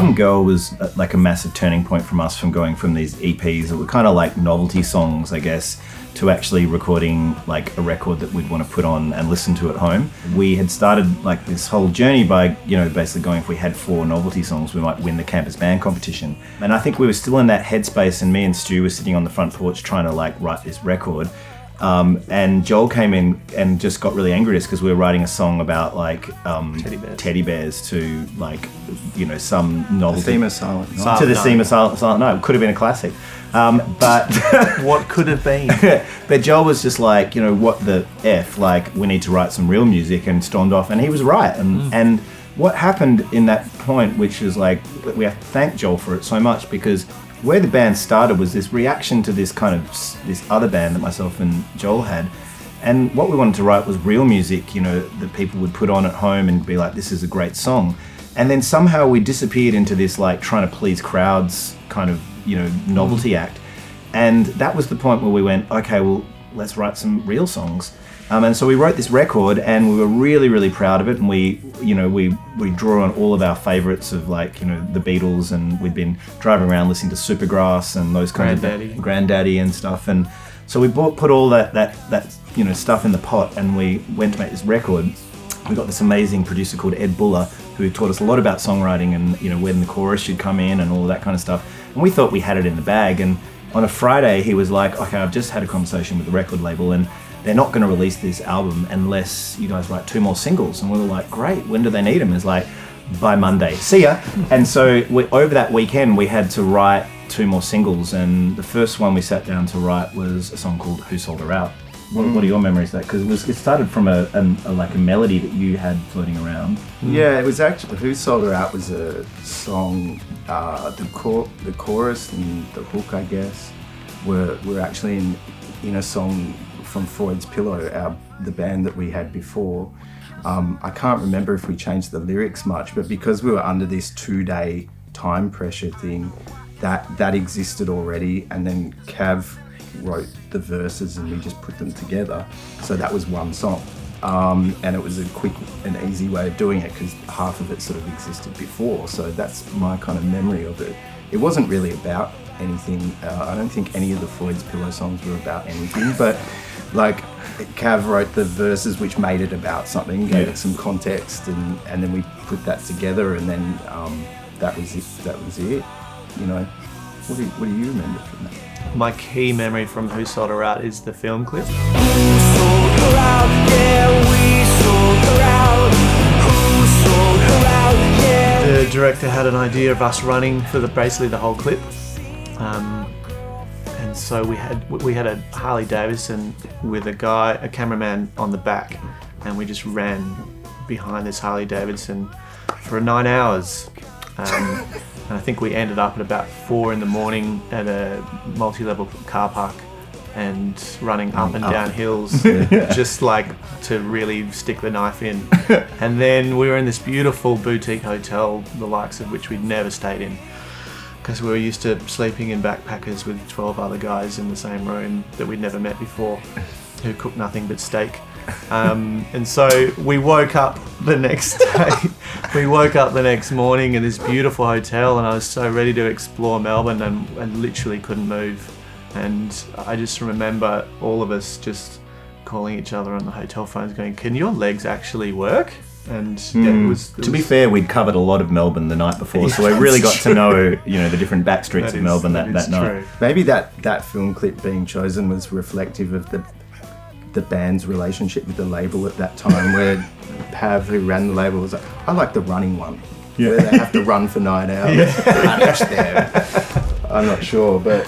album Girl was like a massive turning point from us, from going from these EPs that were kind of like novelty songs, I guess, to actually recording like a record that we'd want to put on and listen to at home. We had started like this whole journey by, you know, basically going, if we had 4 novelty songs, we might win the campus band competition. And I think we were still in that headspace, and me and Stu were sitting on the front porch trying to like write this record. And Joel came in and just got really angry at us because we were writing a song about like teddy bears to like, you know, some novelty. The theme of Silent Night. To the theme of Silent Night. It could have been a classic. But what could have been? But Joel was just like, you know, what the F, like we need to write some real music, and stormed off, and he was right. And what happened in that point, which is like, we have to thank Joel for it so much, because where the band started was this reaction to this kind of this other band that myself and Joel had, and what we wanted to write was real music, you know, that people would put on at home and be like, this is a great song. And then somehow we disappeared into this like trying to please crowds kind of, you know, novelty act, and that was the point where we went, okay, well, let's write some real songs. And so we wrote this record, and we were really, really proud of it. And we, you know, we drew on all of our favorites of, like, you know, the Beatles, and we'd been driving around listening to Supergrass and those kinds of Granddaddy and stuff. And so we put all that you know, stuff in the pot, and we went to make this record. We got this amazing producer called Ed Buller, who taught us a lot about songwriting and, you know, when the chorus should come in and all of that kind of stuff. And we thought we had it in the bag. And on a Friday, he was like, okay, I've just had a conversation with the record label, and they're not going to release this album unless you guys write 2 more singles. And we were like, great, when do they need them? It's like, by Monday, see ya. And so over that weekend, we had to write 2 more singles. And the first one we sat down to write was a song called Who Sold Her Out. What are your memories of that? Because it started from a melody that you had floating around. Yeah, it was actually, Who Sold Her Out was a song, the chorus and the hook, I guess, were actually in a song from Freud's Pillow, the band that we had before. I can't remember if we changed the lyrics much, but because we were under this 2-day time pressure thing, that existed already, and then Cav wrote the verses and we just put them together. So that was one song. And it was a quick and easy way of doing it, because half of it sort of existed before. So that's my kind of memory of it. It wasn't really about anything. I don't think any of the Freud's Pillow songs were about anything, but like Cav wrote the verses which made it about something, gave it some context, and then we put that together, and then that was it. You know, what do you remember from that? My key memory from Who Sold Her Out is the film clip. Who sold her out? Yeah, we sold her out. Who sold her out? Yeah. The director had an idea of us running for basically the whole clip, and so we had a Harley Davidson with a cameraman on the back, and we just ran behind this Harley Davidson for 9 hours. And I think we ended up at about 4 a.m. at a multi-level car park and running up and down hills, just like to really stick the knife in. And then we were in this beautiful boutique hotel, the likes of which we'd never stayed in, because we were used to sleeping in backpackers with 12 other guys in the same room that we'd never met before, who cooked nothing but steak. And so we woke up the next day. We woke up the next morning in this beautiful hotel, and I was so ready to explore Melbourne, and literally couldn't move. And I just remember all of us just calling each other on the hotel phones going, can your legs actually work? And to be fair, we'd covered a lot of Melbourne the night before, so we really got to know, you know, the different back streets of Melbourne that night. Maybe that film clip being chosen was reflective of the band's relationship with the label at that time, where Pav, who ran the label, was like, I like the running one, where they have to run for 9 hours. I'm not sure, but